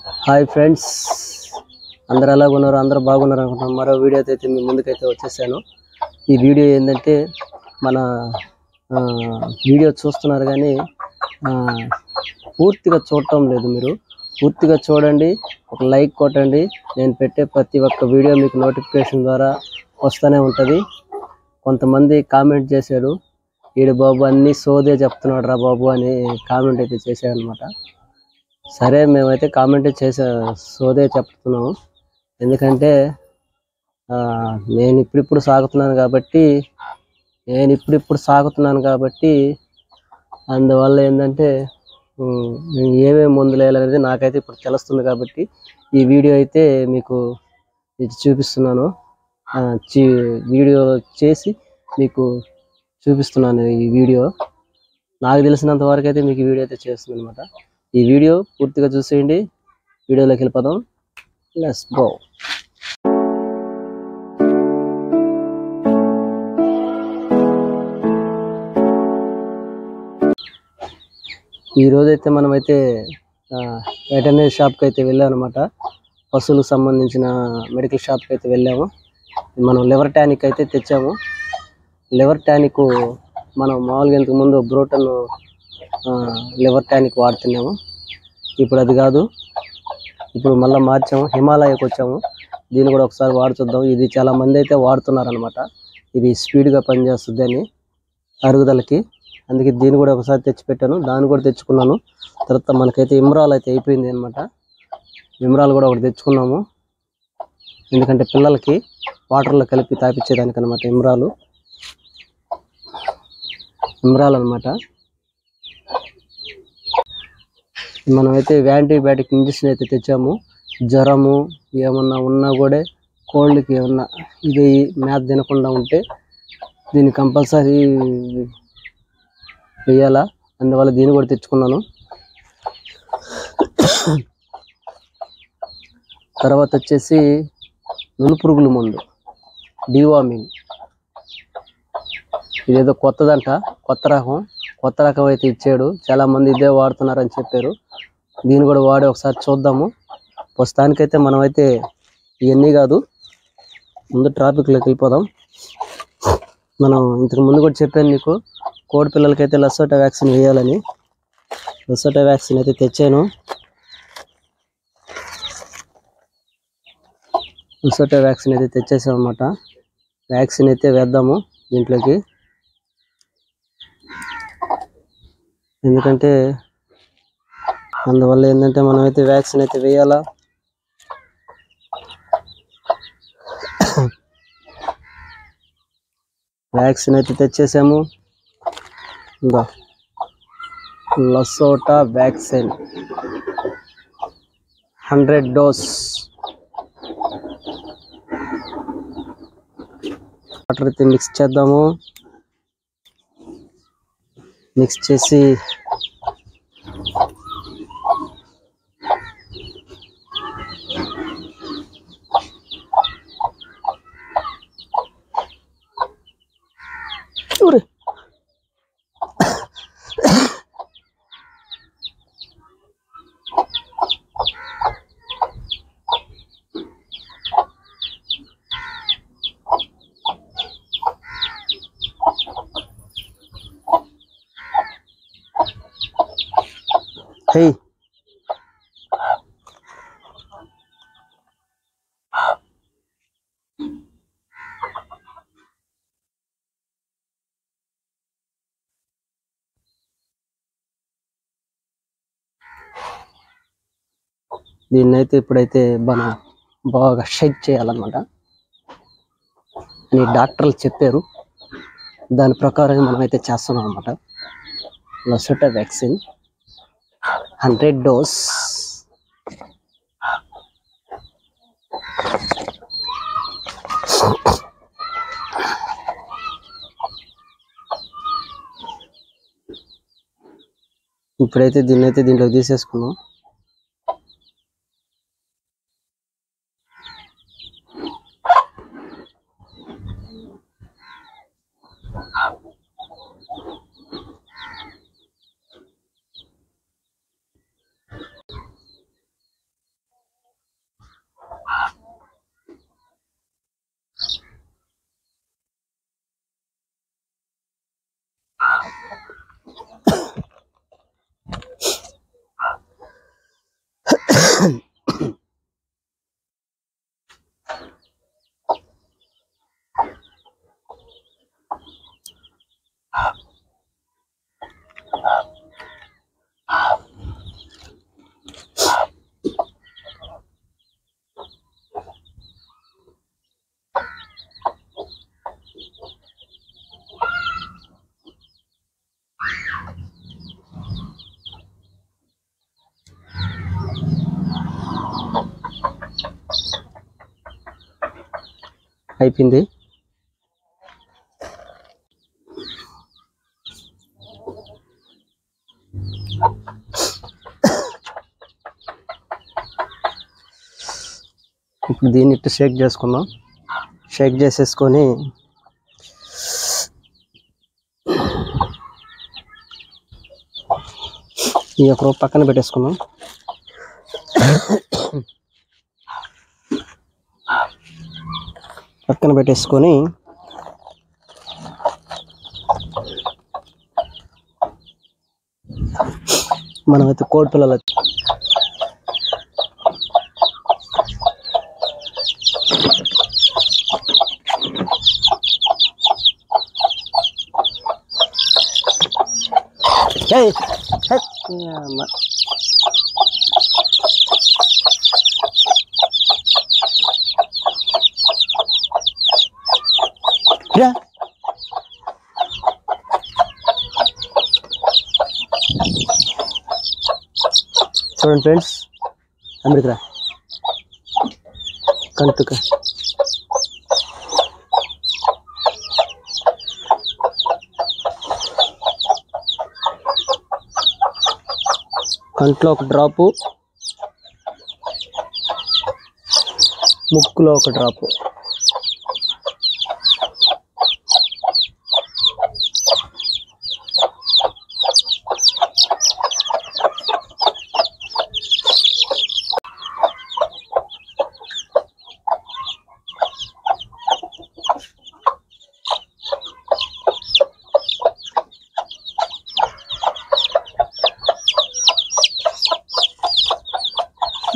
Hi friends, అందరు ఎలాగ ఉన్నారు? అందరూ బాగున్నారు అనుకుంటున్నాను. మరో వీడియోతో అయితే మీ ముందుకైతే వచ్చేసాను. ఈ వీడియో ఏంటంటే మన వీడియో చూస్తున్నారు కానీ పూర్తిగా చూడటం లేదు. మీరు పూర్తిగా చూడండి, ఒక లైక్ కొట్టండి. నేను పెట్టే ప్రతి ఒక్క వీడియో మీకు నోటిఫికేషన్ ద్వారా వస్తూనే ఉంటుంది. కొంతమంది కామెంట్ చేశారు, ఈడు బాబు అన్నీ సోదే చెప్తున్నాడు రా బాబు అని కామెంట్ అయితే చేశారు అనమాట. సరే, మేమైతే కామెంట్ సోదే చెప్తున్నాము. ఎందుకంటే నేను ఇప్పుడిప్పుడు సాగుతున్నాను కాబట్టి అందువల్ల ఏంటంటే ఏమేమి మందులు వేయాలనేది నాకైతే ఇప్పుడు తెలుస్తుంది. కాబట్టి ఈ వీడియో అయితే మీకు చూపిస్తున్నాను. వీడియో చేసి మీకు చూపిస్తున్నాను. ఈ వీడియో నాకు తెలిసినంత వరకు అయితే మీకు వీడియో అయితే చేస్తుంది అనమాట. ఈ వీడియో పూర్తిగా చూసేయండి. వీడియోలోకి వెళ్ళిపోదాం. Let's go. ఈరోజైతే మనమైతే వెటర్నరీ షాప్కి అయితే వెళ్ళాం అనమాట. పశువులకు సంబంధించిన మెడికల్ షాప్కి అయితే వెళ్ళాము. మనం లివర్ టానిక్ అయితే తెచ్చాము. లివర్ టానిక్ మనం మామూలుగా ఇంతకుముందు బ్రోటన్ లివర్ టానిక్ వాడుతున్నాము. ఇప్పుడు అది కాదు, ఇప్పుడు మళ్ళీ మార్చాము, హిమాలయకు వచ్చాము. దీన్ని కూడా ఒకసారి వాడి చూద్దాం. ఇది చాలా మంది అయితే వాడుతున్నారనమాట. ఇది స్పీడ్గా పనిచేస్తుంది అని అరుగుదలకి. అందుకే దీన్ని కూడా ఒకసారి తెచ్చిపెట్టాను. దాన్ని కూడా తెచ్చుకున్నాను. తర్వాత మనకైతే ఇమ్రాల్ అయితే అయిపోయింది అనమాట. ఇమ్రాల్ కూడా ఒకటి తెచ్చుకున్నాము. ఎందుకంటే పిల్లలకి వాటర్లో కలిపి తాపించేదానికనమాట ఇమ్రాల్ అనమాట. మనమైతే యాంటీబయాటిక్ ఇంజెక్షన్ అయితే తెచ్చాము. జ్వరము ఏమన్నా ఉన్నా కూడా, కోల్డ్కి ఏమన్నా ఇది మ్యాథ్ తినకుండా ఉంటే దీన్ని కంపల్సరీ వేయాలా. అందువల్ల దీన్ని కూడా తెచ్చుకున్నాను. తర్వాత వచ్చేసి నులుపురుగుల మందు, డివార్మింగ్. ఇదేదో కొత్తదంట, కొత్త రకం అయితే ఇచ్చాడు. చాలామంది ఇదే వాడుతున్నారని చెప్పారు. దీన్ని కూడా వాడి ఒకసారి చూద్దాము. ప్రస్తుతానికైతే మనమైతే ఇవన్నీ కాదు, ముందు ట్రాఫిక్లోకి వెళ్ళిపోదాం. మనం ఇంతకు ముందు కూడా చెప్పాను మీకు, కోడి పిల్లలకైతే లసోటా వ్యాక్సిన్ వేయాలని. లసోటా వ్యాక్సిన్ అయితే తెచ్చాను. లసోటా వ్యాక్సిన్ అయితే తెచ్చేసాం అన్నమాట. వ్యాక్సిన్ అయితే వేద్దాము దీంట్లోకి. ఎందుకంటే అందువల్ల ఏంటంటే మనమైతే వ్యాక్సిన్ అయితే వేయాలా. వ్యాక్సిన్ అయితే తెచ్చేసాము. ఇంకా లసోటా వ్యాక్సిన్ 100 డోస్. వాటర్ అయితే మిక్స్ చేద్దాము. మిక్స్ చేసి హే దీన్నైతే ఇప్పుడైతే మనం బాగా షేక్ చేయాలన్నమాట అని డాక్టర్లు చెప్పారు. దాని ప్రకారం మనమైతే చేస్తున్నాం అన్నమాట. లసోటా వ్యాక్సిన్ 100 డోస్. ఇప్పుడైతే దీంట్లోకి తీసేసుకున్నాం. అయిపోయింది. ఇప్పుడు దీన్ని ఇట్లా షేక్ చేసుకుందాం. షేక్ చేసేసుకొని ఈ ఒక రూపు పక్కన పెట్టేసుకుందాం. పక్కన పెట్టేసుకొని మనమైతే కోడి పిల్లలు చూడండి ఫ్రెండ్స్, అమెరికా కంటుక కంట్లో ఒక డ్రాపు, ముక్కులో ఒక డ్రాపు.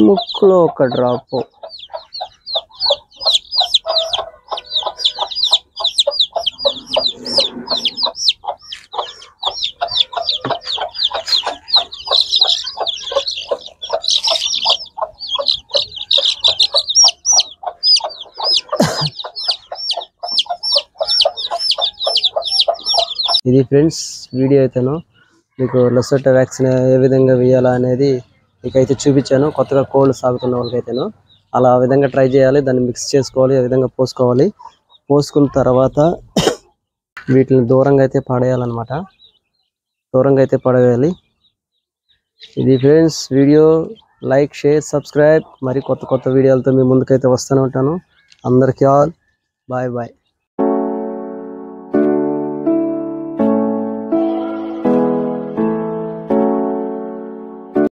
ముక్కులో ఒక డ్రాపు. ఇది ఫ్రెండ్స్ వీడియో అయితేను మీకు లసోటా వ్యాక్సిన్ ఏ విధంగా వేయాలా అనేది మీకైతే చూపించాను. కొత్తగా కోళ్ళు సాగుతున్న వాళ్ళకైతేను అలా ఆ విధంగా ట్రై చేయాలి. దాన్ని మిక్స్ చేసుకోవాలి, ఆ విధంగా పోసుకోవాలి. పోసుకున్న తర్వాత వీటిని దూరంగా అయితే పడేయాలన్నమాట. దూరంగా అయితే పడేయాలి. ఇది friends video. Like, share, subscribe. మరి కొత్త కొత్త వీడియోలతో మీ ముందుకైతే వస్తూనే ఉంటాను. అందరికీ ఆల్ బాయ్ బాయ్.